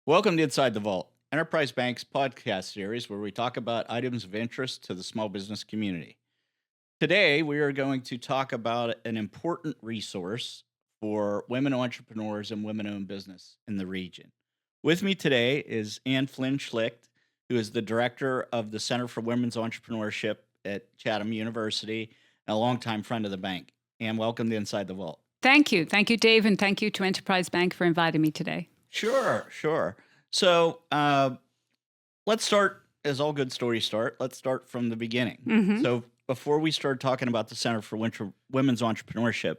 Welcome to Inside the Vault, Enterprise Bank's podcast series where we talk about items of interest to the small business community. Today, we are going to talk about an important resource for women entrepreneurs and women-owned business in the region. With me today is Anne Flynn Schlicht, who is the director of the Center for Women's Entrepreneurship at Chatham University and a longtime friend of the bank. Anne, welcome to Inside the Vault. Thank you. Thank you, Dave, and thank you to Enterprise Bank for inviting me today. Sure. So let's start, as all good stories start, let's start from the beginning. Mm-hmm. So before we start talking about the Center for Women's Entrepreneurship,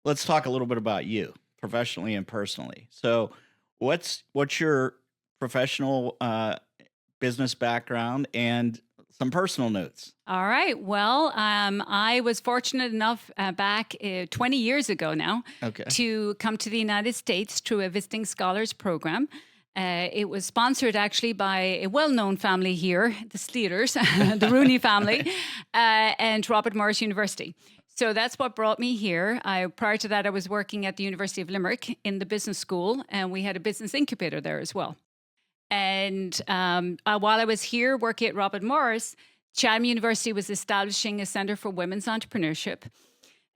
let's talk a little bit about you, professionally and personally. So what's your professional business background and some personal notes? All right. Well, I was fortunate enough back 20 years ago now to come to the United States through a Visiting Scholars Program. It was sponsored actually by a well-known family here, the Sleaters, the Rooney family, and Robert Morris University. So that's what brought me here. Prior to that, I was working at the University of Limerick in the business school, and we had a business incubator there as well. And while I was here working at Robert Morris, Chatham University was establishing a Center for Women's Entrepreneurship.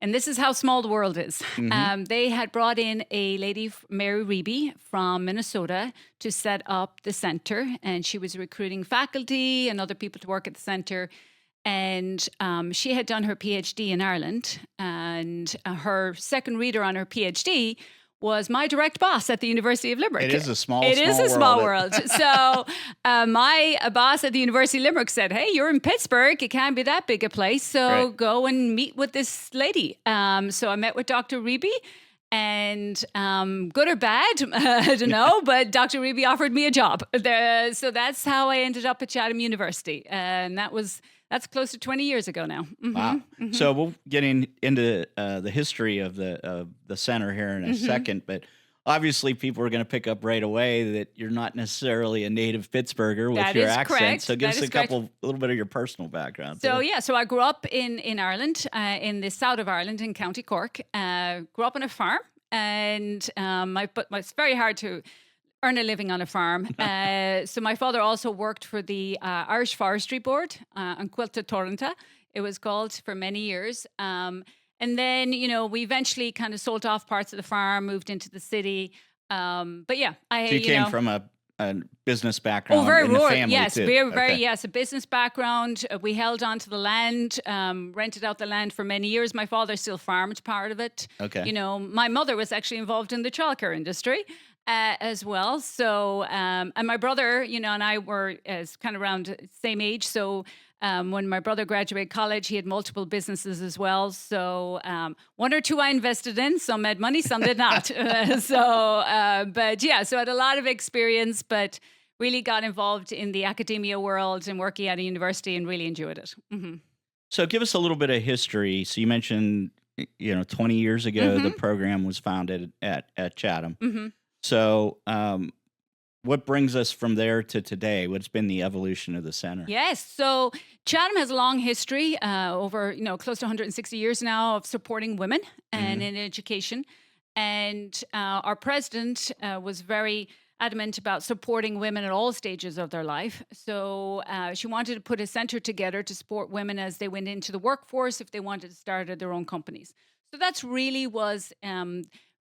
And this is how small the world is. Mm-hmm. They had brought in a lady, Mary Reeby, from Minnesota to set up the center. And she was recruiting faculty and other people to work at the center. And she had done her PhD in Ireland. And her second reader on her PhD was my direct boss at the University of Limerick. It is a small world. So my boss at the University of Limerick said, hey, you're in Pittsburgh. It can't be that big a place. So go and meet with this lady. So I met with Dr. Reeby. And good or bad, I don't know, but Dr. Reeby offered me a job. So that's how I ended up at Chatham University. And that's close to 20 years ago now. Mm-hmm. Wow. Mm-hmm. So we'll get into the history of the center here in a second, but obviously people are going to pick up right away that you're not necessarily a native Pittsburgher with your accent. Correct. So give us a little bit of your personal background. So I grew up in Ireland, in the south of Ireland in County Cork. Grew up on a farm, and it's very hard to earn a living on a farm. So my father also worked for the Irish Forestry Board on Quilta Torrenta, it was called, for many years. And then, we eventually kind of sold off parts of the farm, moved into the city. So you came from a business background very in the rural. family Yes, too. A business background. We held on to the land, rented out the land for many years. My father still farmed part of it. Okay. My mother was actually involved in the childcare industry. As well. So, and my brother, and I were kind of around the same age. So when my brother graduated college, he had multiple businesses as well. So one or two I invested in. Some had money, some did not. So I had a lot of experience, but really got involved in the academia world and working at a university and really enjoyed it. Mm-hmm. So give us a little bit of history. So you mentioned, 20 years ago, the program was founded at Chatham. Mm-hmm. So what brings us from there to today? What's been the evolution of the center? Yes. So Chatham has a long history, over, close to 160 years now, of supporting women and in education. And our president was very adamant about supporting women at all stages of their life. So she wanted to put a center together to support women as they went into the workforce, if they wanted to start their own companies. So that's really was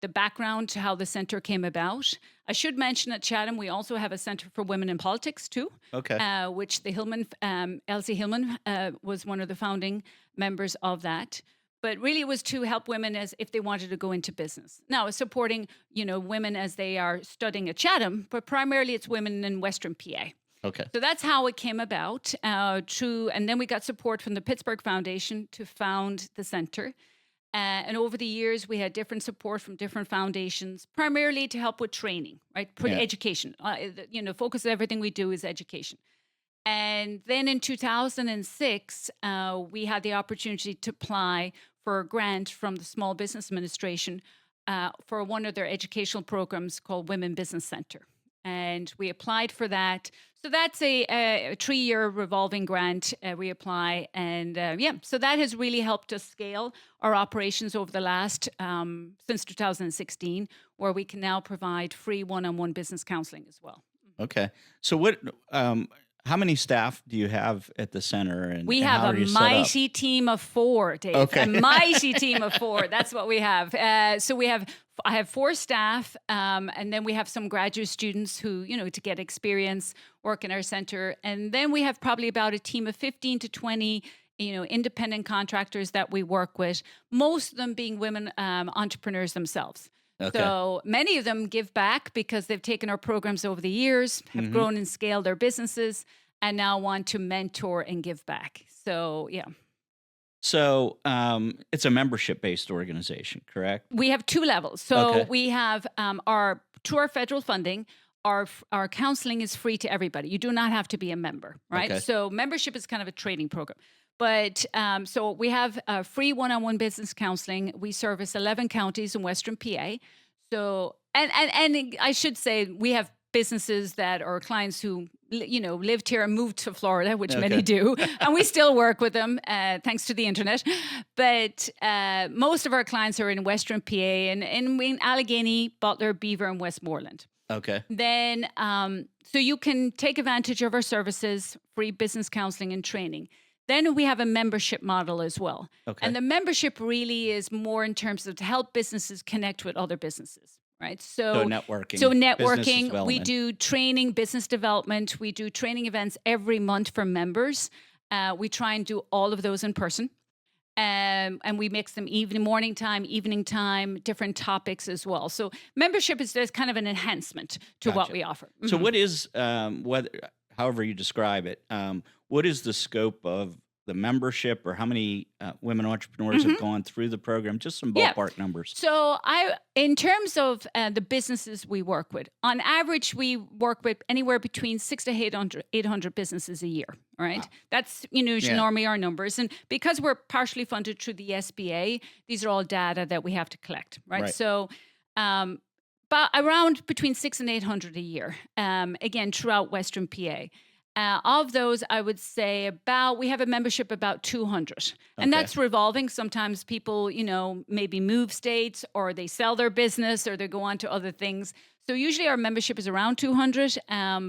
the background to how the center came about. I should mention at Chatham, we also have a Center for Women in Politics too. Okay. Which the Elsie Hillman was one of the founding members of that. But really it was to help women as if they wanted to go into business. Now, supporting, women as they are studying at Chatham, but primarily it's women in Western PA. Okay. So that's how it came about. And then we got support from the Pittsburgh Foundation to found the center. And over the years, we had different support from different foundations, primarily to help with training, right? Education. Focus of everything we do is education. And then in 2006, we had the opportunity to apply for a grant from the Small Business Administration for one of their educational programs called Women Business Center. and we applied for that. So that's a 3-year revolving grant. We apply, and so that has really helped us scale our operations over the last since 2016, where we can now provide free one-on-one business counseling as well. Okay. So what? How many staff do you have at the center? And we and have how a are you set up? mighty team of 4, Dave. Okay. A mighty team of 4. That's what we have. So I have 4 staff, and then we have some graduate students who, to get experience, work in our center. And then we have probably about a team of 15 to 20, independent contractors that we work with, most of them being women entrepreneurs themselves. Okay. So many of them give back because they've taken our programs over the years, have grown and scaled their businesses, and now want to mentor and give back. So, yeah. So it's a membership-based organization, correct? We have 2 levels. So Okay. we have through our federal funding, our counseling is free to everybody. You do not have to be a member, right? Okay. So membership is kind of a training program. But so we have free one-on-one business counseling. We service 11 counties in Western PA. So, and I should say we have businesses that are clients who, lived here and moved to Florida, which many do. And we still work with them, thanks to the internet. But most of our clients are in Western PA and in Allegheny, Butler, Beaver, and Westmoreland. Okay. Then, so you can take advantage of our services, free business counseling and training. Then we have a membership model as well. Okay. And the membership really is more in terms of to help businesses connect with other businesses, right? So networking. networking, we do training, business development. We do training events every month for members. We try and do all of those in person. And we mix them evening time, different topics as well. So membership is just kind of an enhancement to what we offer. So what is, however you describe it, what is the scope of the membership, or how many women entrepreneurs have gone through the program? Just some ballpark numbers. So in terms of the businesses we work with, on average, we work with anywhere between 600 to 800 businesses a year. All right. Wow. That's, normally our numbers. And because we're partially funded through the SBA, these are all data that we have to collect. Right. So, but around between 600 and 800 a year, again, throughout Western PA. Of those, I would say we have a membership about 200. And that's revolving. Sometimes people, maybe move states, or they sell their business, or they go on to other things. So usually our membership is around 200,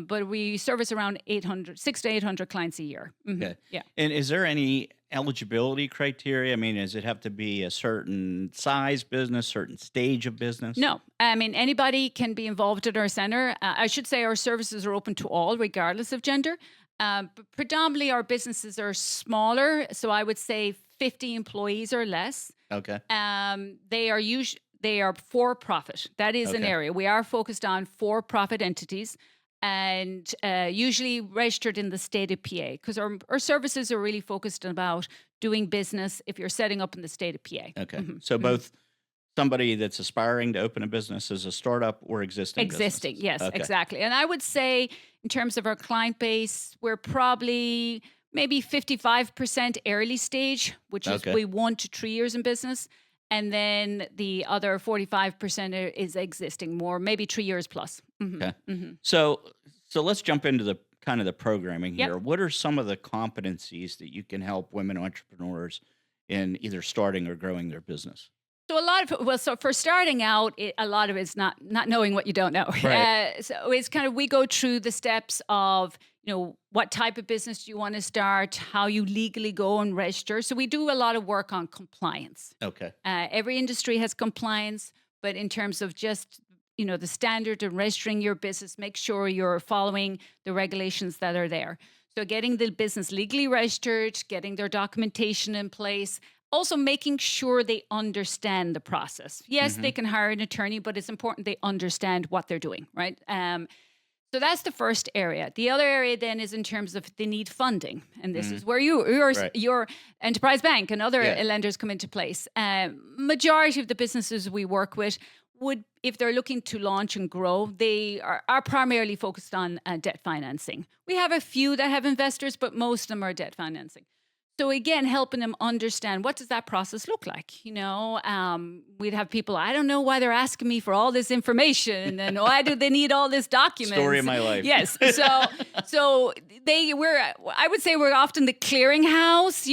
but we service around 600 to 800 clients a year. Okay. Yeah. And is there any eligibility criteria? I mean, does it have to be a certain size business, certain stage of business? No. I mean, anybody can be involved at our center. I should say our services are open to all, regardless of gender. But predominantly, our businesses are smaller. So I would say 50 employees or less. Okay. They are for-profit. That is an area. We are focused on for-profit entities, and usually registered in the state of PA, because our services are really focused about doing business if you're setting up in the state of PA. Okay. So both somebody that's aspiring to open a business as a startup or existing businesses. Yes, Okay. Exactly. And I would say in terms of our client base, we're probably maybe 55% early stage, which is we 1 to 3 years in business. And then the other 45% is existing, more maybe 3 years plus. Okay. So let's jump into the kind of the programming here. What are some of the competencies that you can help women entrepreneurs in either starting or growing their business? So so for starting out, a lot of it's not knowing what you don't know. Right. So it's kind of, we go through the steps of, what type of business do you want to start, how you legally go and register. So we do a lot of work on compliance. Okay. Every industry has compliance, but in terms of just, the standard of registering your business, make sure you're following the regulations that are there. So getting the business legally registered, getting their documentation in place, also making sure they understand the process. Yes, they can hire an attorney, but it's important they understand what they're doing, right? So that's the first area. The other area then is in terms of they need funding. And this is where your enterprise bank and other lenders come into place. Majority of the businesses we work with would, if they're looking to launch and grow, they are primarily focused on debt financing. We have a few that have investors, but most of them are debt financing. So again, helping them understand, what does that process look like? We'd have people, I don't know why they're asking me for all this information, and why do they need all this documents? Story of my life. Yes. So I would say we're often the clearinghouse,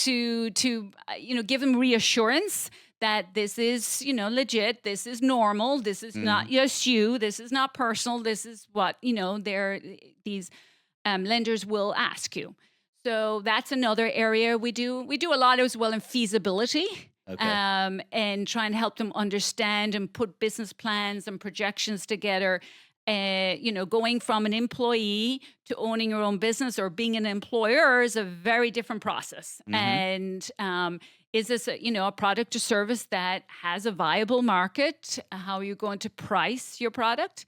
to give them reassurance that this is, legit, this is normal, this is not just you, this is not personal, this is what, these lenders will ask you. So that's another area we do. We do a lot as well in feasibility, and try and help them understand and put business plans and projections together. Going from an employee to owning your own business or being an employer is a very different process. And is this a product or service that has a viable market? How are you going to price your product?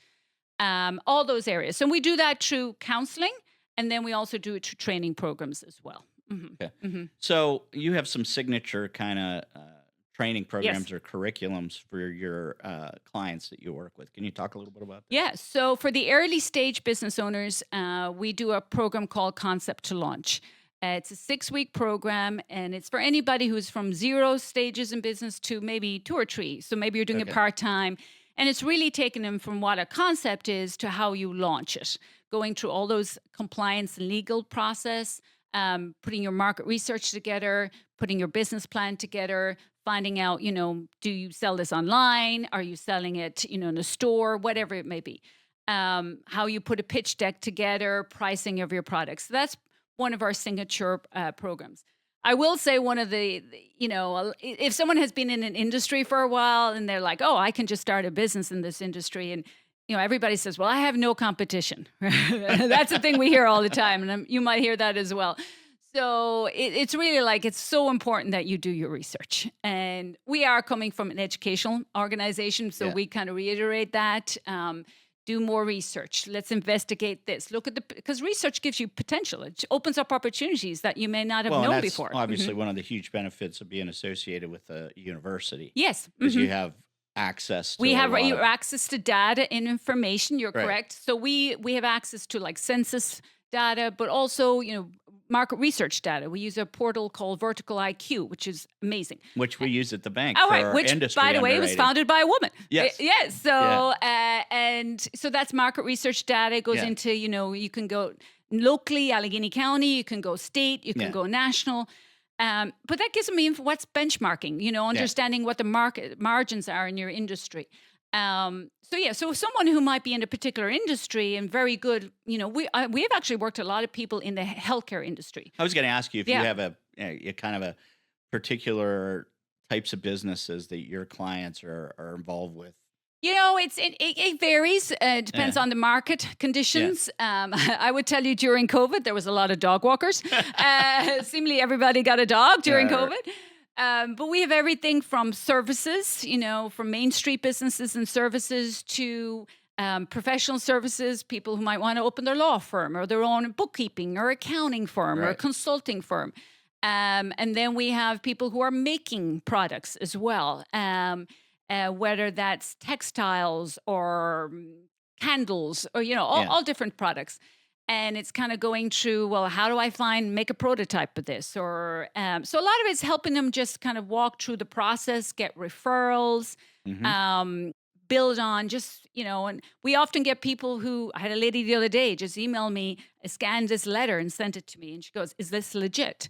All those areas. So we do that through counseling. And then we also do it through training programs as well. Okay. So you have some signature kind of training programs or curriculums for your clients that you work with. Can you talk a little bit about that? Yeah. So for the early stage business owners, we do a program called Concept to Launch. It's a 6-week program, and it's for anybody who's from 0 stages in business to maybe 2 or 3. So maybe you're doing it part-time. And it's really taking them from what a concept is to how you launch it, going through all those compliance and legal process, putting your market research together, putting your business plan together, finding out, do you sell this online? Are you selling it, in a store? Whatever it may be. How you put a pitch deck together, pricing of your products. So that's one of our signature programs. I will say one of the, if someone has been in an industry for a while and they're like, oh, I can just start a business in this industry. And, everybody says, well, I have no competition. That's the thing we hear all the time. And you might hear that as well. So it's really it's so important that you do your research. And we are coming from an educational organization. So we kind of reiterate that. Do more research. Let's investigate this. Because research gives you potential. It opens up opportunities that you may not have known before. Obviously, one of the huge benefits of being associated with a university. Yes. Because you have access to access to data and information. You're correct. So we have access to census data, but also, market research data. We use a portal called Vertical IQ, which is amazing. Which we use at the bank which, industry by the way, was founded by a woman. Yes. Yes. So, and so that's market research data. It goes into, you can go locally, Allegheny County, you can go state, you can go national. But that gives me what's benchmarking, understanding what the market margins are in your industry. So someone who might be in a particular industry and very good, we have actually worked a lot of people in the healthcare industry. I was going to ask you if you have a kind of a particular types of businesses that your clients are involved with. It varies. It depends on the market conditions. I would tell you during COVID, there was a lot of dog walkers. Seemingly everybody got a dog during COVID. But we have everything from services, from Main Street businesses and services to professional services, people who might want to open their law firm or their own bookkeeping or accounting firm or consulting firm. And then we have people who are making products as well, whether that's textiles or candles or, all different products. And it's kind of going through, well, how do I make a prototype of this? Or so a lot of it's helping them just kind of walk through the process, get referrals, build on and we often get people who, I had a lady the other day just email me, scanned this letter and sent it to me. And she goes, is this legit?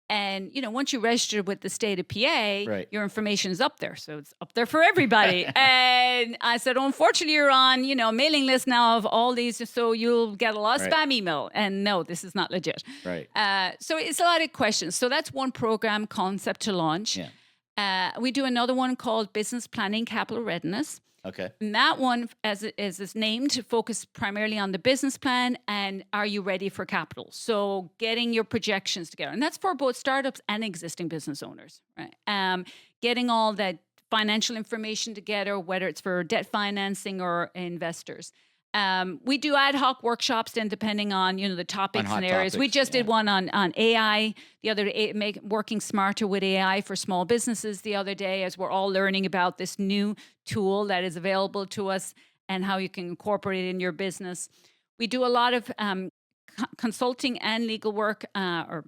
And, once you register with the state of PA, your information is up there. So it's up there for everybody. And I said, unfortunately, you're on, mailing list now of all these. So you'll get a lot of spam email. And no, this is not legit. Right. So it's a lot of questions. So that's one program, Concept to Launch. Yeah. We do another one called Business Planning Capital Readiness. Okay. And that one, as it's named, focus primarily on the business plan and are you ready for capital? So getting your projections together. And that's for both startups and existing business owners, right? Getting all that financial information together, whether it's for debt financing or investors. We do ad hoc workshops then depending on, the topics and areas. We just did one on AI the other day, working smarter with AI for small businesses the other day, as we're all learning about this new tool that is available to us and how you can incorporate it in your business. We do a lot of consulting and legal work or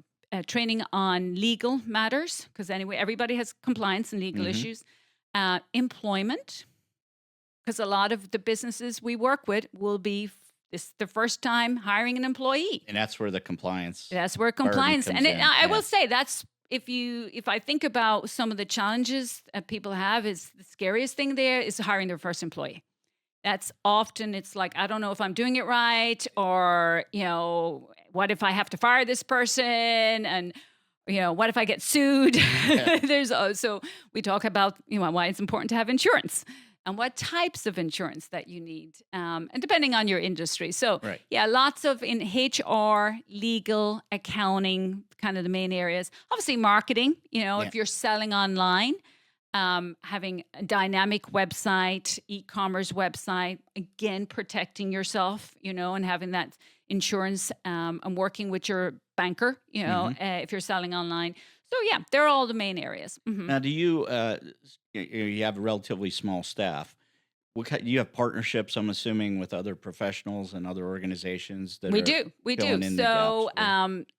training on legal matters, because anyway, everybody has compliance and legal issues. Employment, because a lot of the businesses we work with will be the first time hiring an employee. And that's where the compliance. That's where compliance. And I will say that's, if I think about some of the challenges that people have, is the scariest thing there is hiring their first employee. That's often, it's like, I don't know if I'm doing it right, or, what if I have to fire this person? And, what if I get sued? So we talk about, why it's important to have insurance and what types of insurance that you need, and depending on your industry. So lots of in HR, legal, accounting, kind of the main areas. Obviously marketing, if you're selling online, having a dynamic website, e-commerce website, again, protecting yourself, and having that insurance, and working with your banker, if you're selling online. So they're all the main areas. Now, do you have a relatively small staff? You have partnerships, I'm assuming, with other professionals and other organizations that we do.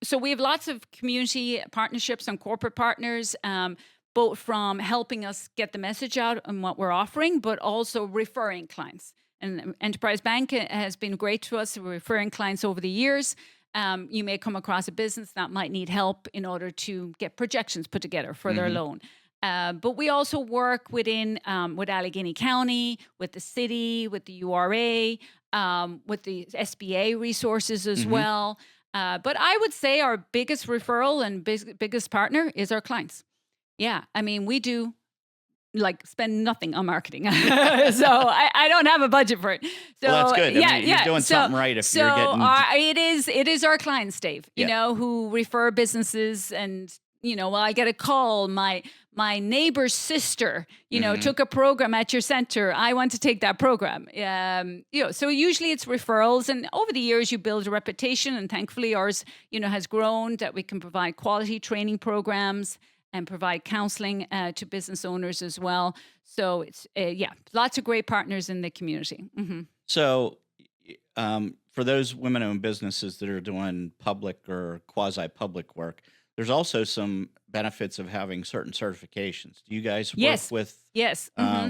So we have lots of community partnerships and corporate partners, both from helping us get the message out on what we're offering, but also referring clients. And Enterprise Bank has been great to us, referring clients over the years. You may come across a business that might need help in order to get projections put together for their loan. But we also work with Allegheny County, with the city, with the URA, with the SBA resources as well. But I would say our biggest referral and biggest partner is our clients. Yeah, I mean, we do spend nothing on marketing. So I don't have a budget for it. So well, that's good. You're doing something right if you're getting... it is our clients, Dave, who refer businesses, and, I get a call, my neighbor's sister, took a program at your center. I want to take that program. So usually it's referrals, and over the years you build a reputation, and thankfully ours, has grown, that we can provide quality training programs and provide counseling to business owners as well. So it's, lots of great partners in the community. So for those women-owned businesses that are doing public or quasi-public work, there's also some benefits of having certain certifications. Do you guys work with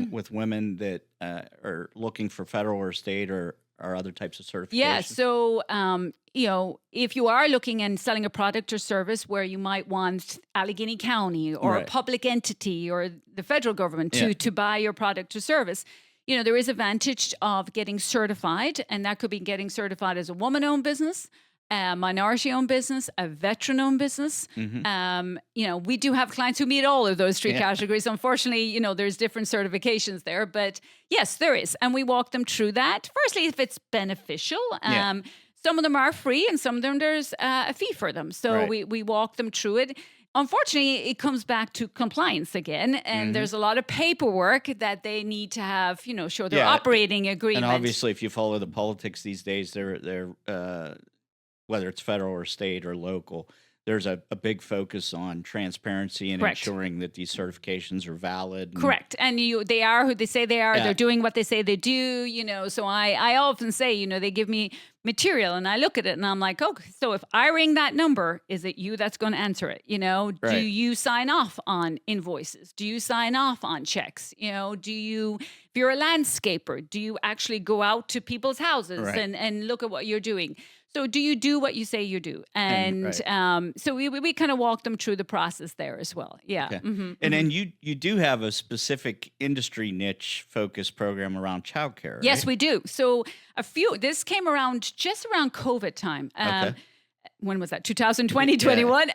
with women that are looking for federal or state or other types of certifications? Yeah, so if you are looking and selling a product or service where you might want Allegheny County or a public entity or the federal government to buy your product or service, there is advantage of getting certified, and that could be getting certified as a woman-owned business, a minority-owned business, a veteran-owned business. We do have clients who meet all of those three categories. Unfortunately, there's different certifications there, but yes, there is. And we walk them through that. Firstly, if it's beneficial. Some of them are free, and some of them there's a fee for them. So we walk them through it. Unfortunately, it comes back to compliance again, and there's a lot of paperwork that they need to have, show their operating agreement. And obviously, if you follow the politics these days, they're whether it's federal or state or local, there's a big focus on transparency and ensuring that these certifications are valid. Correct. And they are who they say they are. They're doing what they say they do, So I often say, they give me material and I look at it and I'm like, oh, so if I ring that number, is it you that's going to answer it? Do you sign off on invoices? Do you sign off on checks? If you're a landscaper, do you actually go out to people's houses and look at what you're doing? So do you do what you say you do? And so we kind of walk them through the process there as well. Yeah. Okay. And then you do have a specific industry niche focused program around childcare, right? Yes, we do. So this came around just around COVID time. When was that? 2020, 21.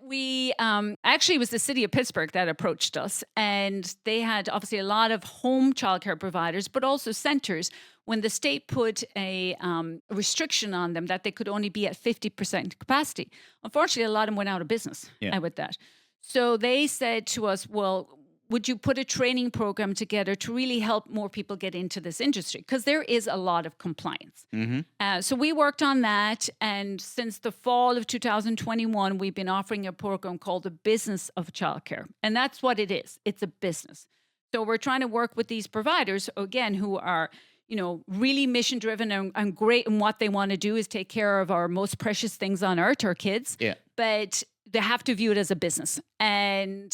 We actually, it was the city of Pittsburgh that approached us, and they had obviously a lot of home childcare providers, but also centers. When the state put a restriction on them that they could only be at 50% capacity, unfortunately, a lot of them went out of business with that. So they said to us, well, would you put a training program together to really help more people get into this industry? Because there is a lot of compliance. So we worked on that. And since the fall of 2021, we've been offering a program called the Business of Childcare. And that's what it is. It's a business. So we're trying to work with these providers, again, who are really mission driven and great. And what they want to do is take care of our most precious things on earth, our kids. But they have to view it as a business. And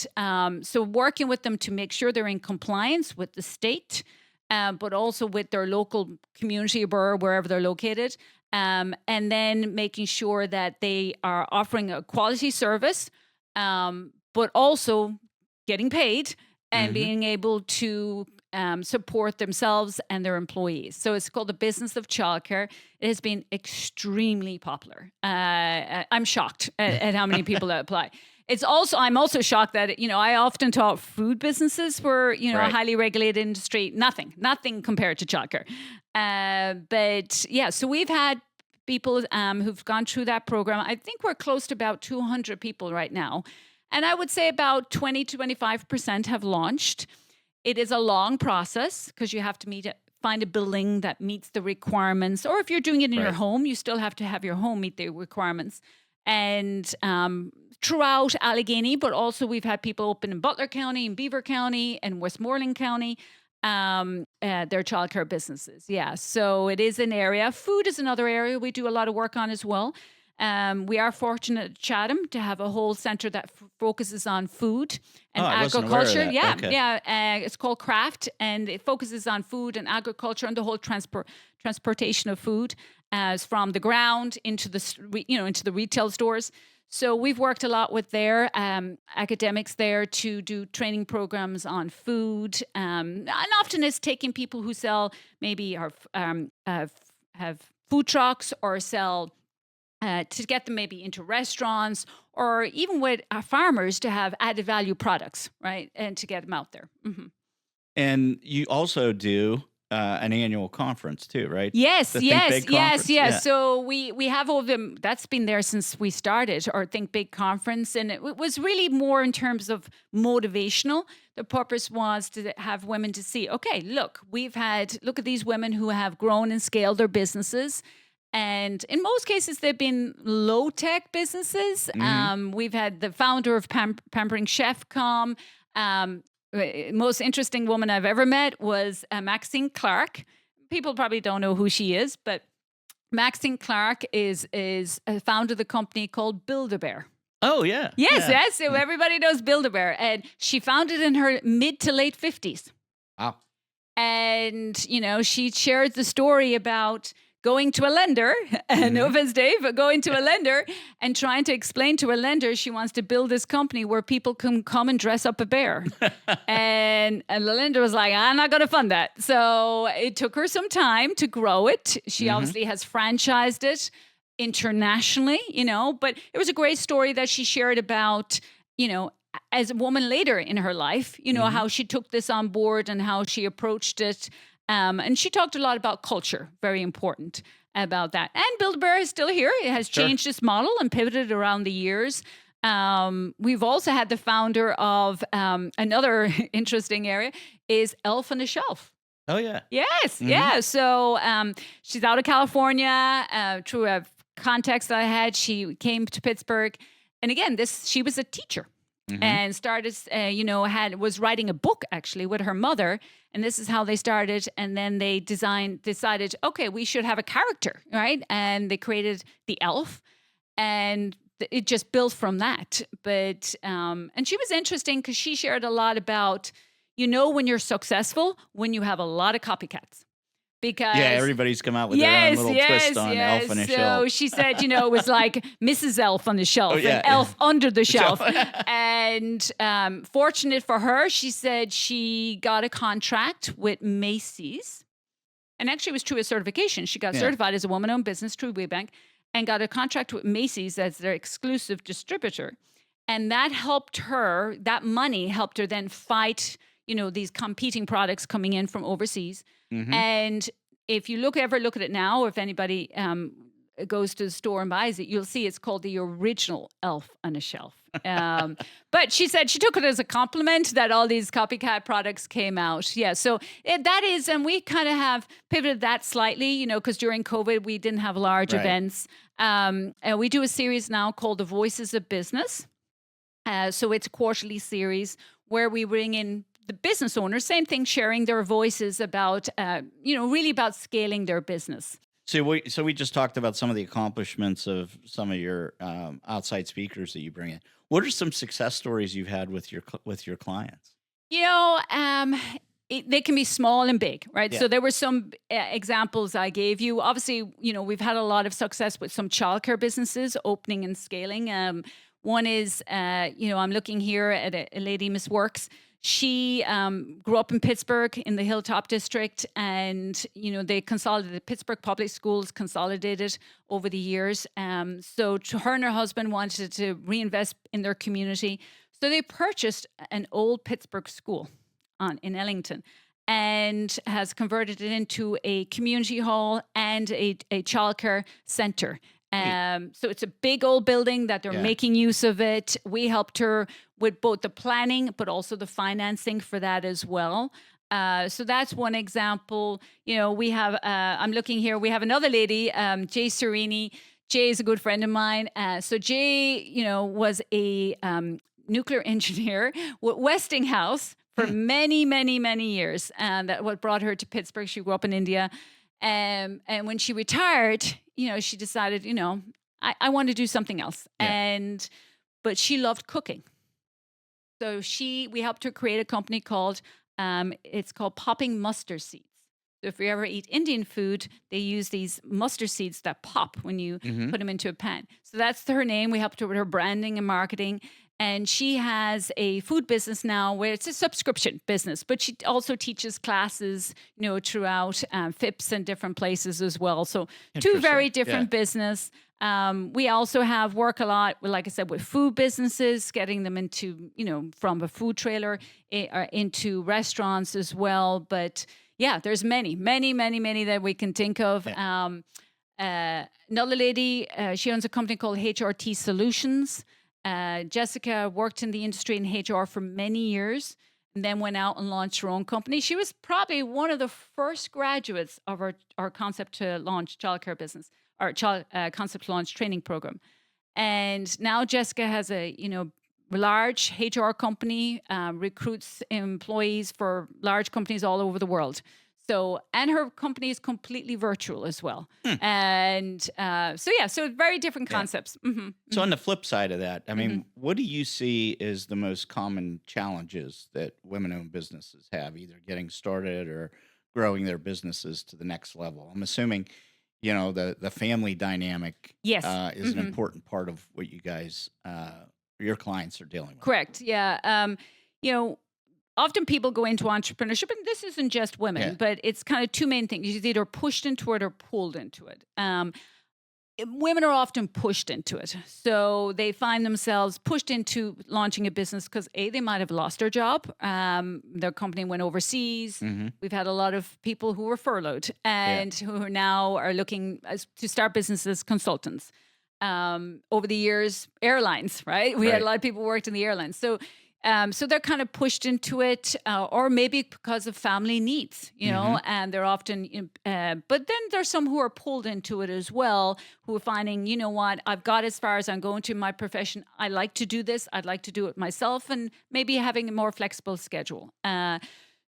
so working with them to make sure they're in compliance with the state, but also with their local community or wherever they're located. And then making sure that they are offering a quality service, but also getting paid and being able to support themselves and their employees. So it's called the Business of Childcare. It has been extremely popular. I'm shocked at how many people that apply. I'm also shocked that, I often taught food businesses were, a highly regulated industry. Nothing compared to childcare. But yeah, so we've had people who've gone through that program. I think we're close to about 200 people right now. And I would say about 20 to 25% have launched. It is a long process because you have to find a building that meets the requirements. Or if you're doing it in your home, you still have to have your home meet the requirements. And throughout Allegheny, but also we've had people open in Butler County, in Beaver County, and Westmoreland County, their childcare businesses. Yeah, so it is an area. Food is another area we do a lot of work on as well. We are fortunate at Chatham to have a whole center that focuses on food and agriculture. It's called Craft, and it focuses on food and agriculture and the whole transportation of food from the ground into the retail stores. So we've worked a lot with their academics there to do training programs on food, and often it's taking people who sell maybe have food trucks or sell. To get them maybe into restaurants or even with farmers to have added value products, right? And to get them out there. Mm-hmm. And you also do an annual conference too, right? Yes. Yeah. So we have all of them. That's been there since we started our Think Big conference. And it was really more in terms of motivational. The purpose was to have women to see, okay, look at these women who have grown and scaled their businesses. And in most cases, they've been low-tech businesses. We've had the founder of Pampering Chef come. Most interesting woman I've ever met was Maxine Clark. People probably don't know who she is, but Maxine Clark is a founder of the company called Build-A-Bear. Oh, yeah. Yes. So everybody knows Build-A-Bear. And she founded in her mid to late 50s. Wow. And, she shared the story about going to a lender, no offense, Dave, but going to a lender and trying to explain to a lender she wants to build this company where people can come and dress up a bear. and the lender was like, I'm not going to fund that. So it took her some time to grow it. She obviously has franchised it internationally, but it was a great story that she shared about, as a woman later in her life, how she took this on board and how she approached it. And she talked a lot about culture, very important about that. And Build-A-Bear is still here. It has changed its model and pivoted around the years. We've also had the founder of another interesting area is Elf on a Shelf. Oh, yeah. Yes, yeah. So she's out of California. Through a context that I had, she came to Pittsburgh. And again, she was a teacher. And started, was writing a book actually with her mother. And this is how they started. And then they decided, okay, we should have a character, right? And they created the elf. And it just built from that. But, and she was interesting because she shared a lot about, when you're successful, when you have a lot of copycats. Because everybody's come out with their own little twist on Elf on a Shelf. So she said, it was like Mrs. Elf on the Shelf and Elf under the shelf. And fortunate for her, she said she got a contract with Macy's. And actually it was through a certification. She got certified as a woman-owned business through WeBank and got a contract with Macy's as their exclusive distributor. And that money helped her then fight, these competing products coming in from overseas. And if you ever look at it now, or if anybody goes to the store and buys it, you'll see it's called the original Elf on a Shelf. But she said she took it as a compliment that all these copycat products came out. Yeah, so that is, and we kind of have pivoted that slightly, because during COVID, we didn't have large events. And we do a series now called The Voices of Business. So it's a quarterly series where we bring in the business owners, same thing, sharing their voices about, really about scaling their business. So we just talked about some of the accomplishments of some of your outside speakers that you bring in. What are some success stories you've had with your clients? You know, they can be small and big, right? Yeah. So there were some examples I gave you. Obviously, we've had a lot of success with some childcare businesses opening and scaling. One is, I'm looking here at a lady, Miss Works. She grew up in Pittsburgh in the Hilltop District, and they consolidated. Pittsburgh Public Schools consolidated over the years. So her and her husband wanted to reinvest in their community. So they purchased an old Pittsburgh school in Ellington and has converted it into a community hall and a childcare center. So it's a big old building that they're making use of it. We helped her with both the planning, but also the financing for that as well. So that's one example. We have, I'm looking here, we have another lady, Jay Serini. Jay is a good friend of mine. So Jay, was a nuclear engineer with Westinghouse for many, many, many years. And that what brought her to Pittsburgh. She grew up in India. And when she retired, she decided, I want to do something else. Yeah. But she loved cooking. So we helped her create a company called, it's called Popping Mustard Seeds. So if you ever eat Indian food, they use these mustard seeds that pop when you put them into a pan. So that's her name. We helped her with her branding and marketing. And she has a food business now where it's a subscription business, but she also teaches classes, throughout FIPS and different places as well. So two very different business. We also work a lot, like I said, with food businesses, getting them into, from a food trailer into restaurants as well. But yeah, there's many, many, many, many that we can think of. Yeah. Another lady, she owns a company called HRT Solutions. Jessica worked in the industry in HR for many years and then went out and launched her own company. She was probably one of the first graduates of our Concept to Launch childcare business, our Concept to Launch training program. And now Jessica has a, large HR company, recruits employees for large companies all over the world. So, and her company is completely virtual as well. And so very different concepts. So on the flip side of that, I mean, what do you see as the most common challenges that women-owned businesses have, either getting started or growing their businesses to the next level? I'm assuming, the family dynamic is an important part of what you guys, your clients are dealing with. Correct. Yeah. Often people go into entrepreneurship, and this isn't just women, but it's kind of two main things. You're either pushed into it or pulled into it. Women are often pushed into it. So they find themselves pushed into launching a business because they might have lost their job. Their company went overseas. We've had a lot of people who were furloughed and who now are looking to start businesses as consultants. Over the years, airlines, right? We had a lot of people who worked in the airlines. So they're kind of pushed into it, or maybe because of family needs, and they're often, but then there's some who are pulled into it as well, who are finding, what, I've got as far as I'm going to my profession. I like to do this. I'd like to do it myself, and maybe having a more flexible schedule.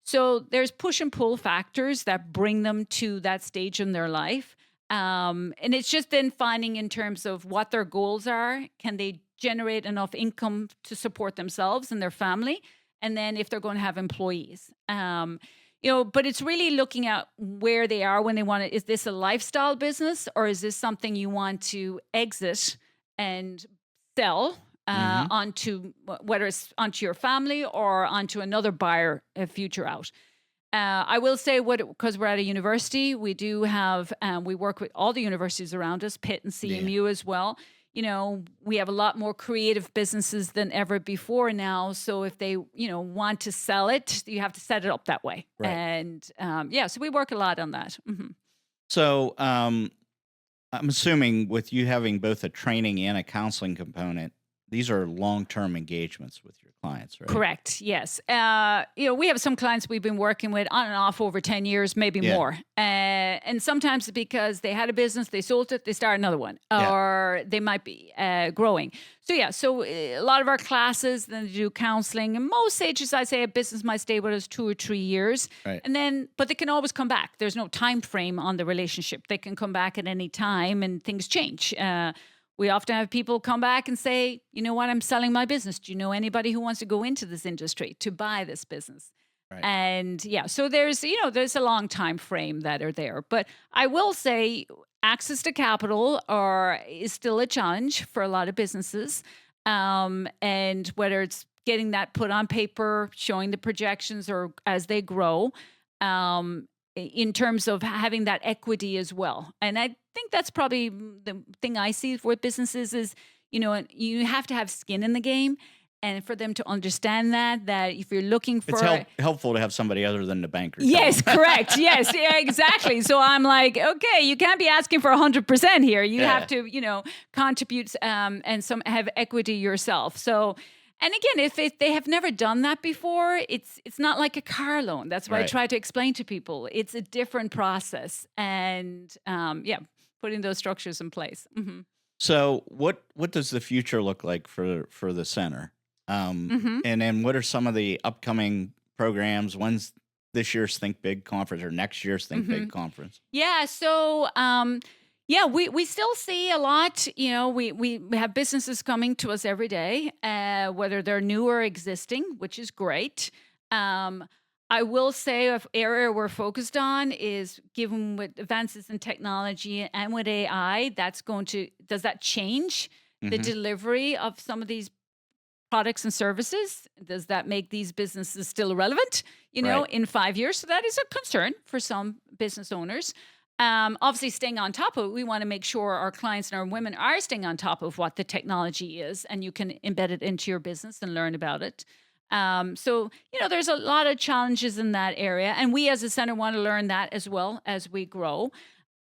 So there's push and pull factors that bring them to that stage in their life. And it's just then finding in terms of what their goals are. Can they generate enough income to support themselves and their family? And then if they're going to have employees, but it's really looking at where they are when they want to, is this a lifestyle business or is this something you want to exit and sell onto, whether it's onto your family or onto another buyer future out? I will say, because we're at a university, we do have, we work with all the universities around us, Pitt and CMU as well. We have a lot more creative businesses than ever before now. So if they, want to sell it, you have to set it up that way. Right. And so we work a lot on that. So I'm assuming with you having both a training and a counseling component, these are long-term engagements with your clients, right? Correct. Yes. We have some clients we've been working with on and off over 10 years, maybe more. And sometimes it's because they had a business, they sold it, they start another one, or they might be growing. So a lot of our classes, then they do counseling. And most stages, I'd say a business might stay with us 2 or 3 years. Right. And then, but they can always come back. There's no time frame on the relationship. They can come back at any time and things change. We often have people come back and say, you know what, I'm selling my business. Do you know anybody who wants to go into this industry to buy this business? Right. And so there's a long time frame that are there. But I will say access to capital is still a challenge for a lot of businesses. And whether it's getting that put on paper, showing the projections or as they grow, in terms of having that equity as well. And I think that's probably the thing I see with businesses is, you have to have skin in the game. And for them to understand that if you're looking for... It's helpful to have somebody other than the banker. Yes, correct. Yes, exactly. So I'm like, okay, you can't be asking for 100% here. You have to, contribute and have equity yourself. So... And again, if they have never done that before, it's not like a car loan. That's why I try to explain to people. It's a different process, and putting those structures in place. Mm-hmm. So, what does the future look like for the center? And then, what are some of the upcoming programs? When's this year's Think Big conference or next year's Think Big conference? Yeah. So. We still see a lot. We have businesses coming to us every day, whether they're new or existing, which is great. I will say an area we're focused on is, given with advances in technology and with AI, does that change the delivery of some of these products and services? Does that make these businesses still relevant, in 5 years? So that is a concern for some business owners. Obviously, staying on top of it, we want to make sure our clients and our women are staying on top of what the technology is, and you can embed it into your business and learn about it. There's a lot of challenges in that area, and we as a center want to learn that as well as we grow.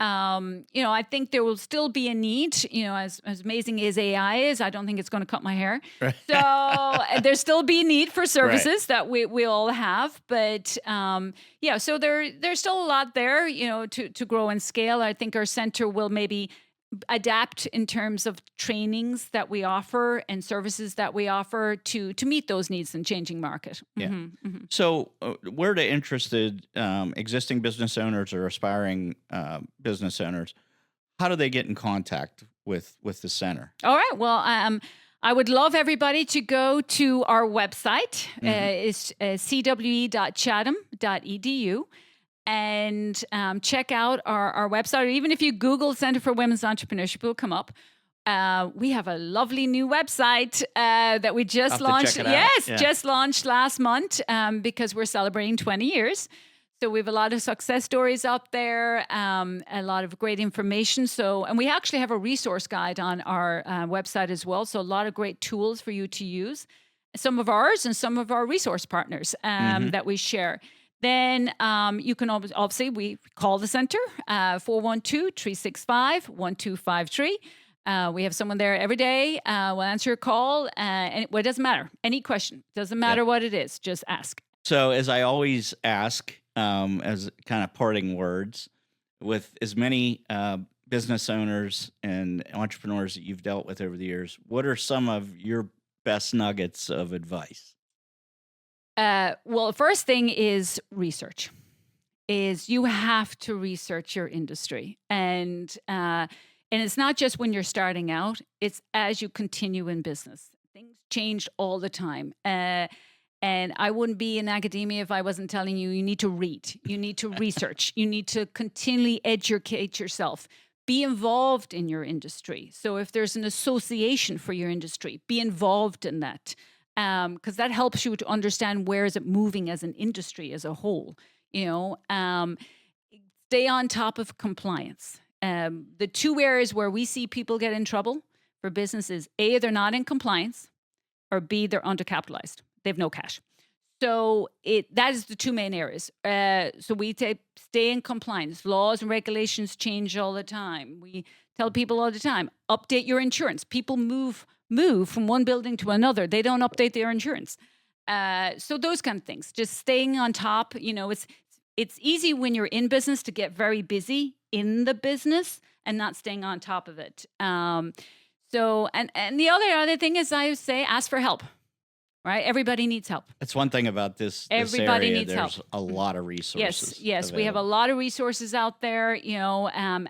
I think there will still be a need, as amazing as AI is, I don't think it's going to cut my hair. Right. So there's still be a need for services that we all have. But, so there's still a lot there, to grow and scale. I think our center will maybe adapt in terms of trainings that we offer and services that we offer to meet those needs in changing market. Yeah. So where do interested existing business owners or aspiring business owners, how do they get in contact with the center? All right. Well, I would love everybody to go to our website. It's cwe.chatham.edu. And check out our website. Or even if you Google Center for Women's Entrepreneurship, it will come up. We have a lovely new website that we just launched. Yes, just launched last month because we're celebrating 20 years. So we have a lot of success stories up there, a lot of great information. And we actually have a resource guide on our website as well. So a lot of great tools for you to use. Some of ours and some of our resource partners that we share. Then you can obviously, we call the center, 412-365-1253. We have someone there every day. We'll answer your call. And it doesn't matter. Any question. Doesn't matter what it is. Just ask. So as I always ask, as kind of parting words, with as many business owners and entrepreneurs that you've dealt with over the years, what are some of your best nuggets of advice? Well, the first thing is research. You have to research your industry, and it's not just when you're starting out. It's as you continue in business. Things change all the time, and I wouldn't be in academia if I wasn't telling you need to read, you need to research, you need to continually educate yourself. Be involved in your industry. So if there's an association for your industry, be involved in that. Because that helps you to understand where is it moving as an industry as a whole. Stay on top of compliance. The two areas where we see people get in trouble for businesses: A, they're not in compliance, or B, they're undercapitalized. They have no cash. So that is the two main areas. So we stay in compliance. Laws and regulations change all the time. We tell people all the time, update your insurance. People move from one building to another. They don't update their insurance. So those kind of things, just staying on top. It's easy when you're in business to get very busy in the business and not staying on top of it. So the other thing is, I would say, ask for help. Right? Everybody needs help. That's one thing about this Everybody area. needs There's help. a lot of resources. Yes. We have a lot of resources out there.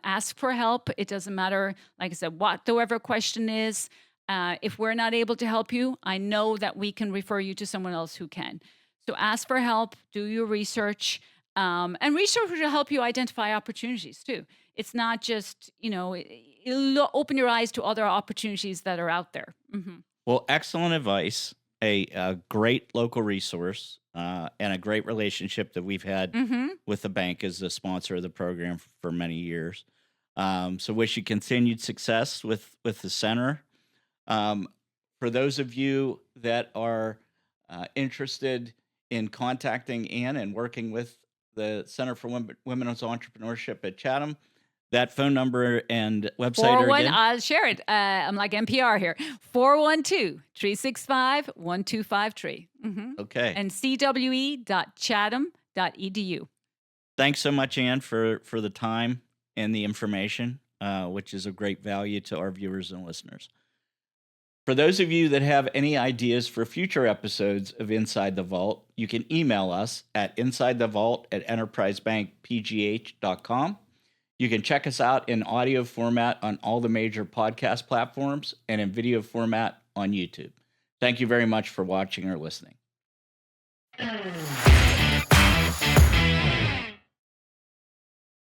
Ask for help. It doesn't matter, like I said, whatever question is. If we're not able to help you, I know that we can refer you to someone else who can. So ask for help. Do your research. And research will help you identify opportunities too. It's not just, it'll open your eyes to other opportunities that are out there. Mm-hmm. Well, excellent advice. A great local resource and a great relationship that we've had with the bank as the sponsor of the program for many years. So wish you continued success with the center. For those of you that are interested in contacting Anne and working with the Center for Women's Entrepreneurship at Chatham, that phone number and website again? I'll share it. I'm like NPR here. 412-365-1253. Okay. And cwe.chatham.edu. Thanks so much, Anne, for the time and the information, which is of great value to our viewers and listeners. For those of you that have any ideas for future episodes of Inside the Vault, you can email us at insidethevault@enterprisebankpgh.com. You can check us out in audio format on all the major podcast platforms and in video format on YouTube. Thank you very much for watching or listening.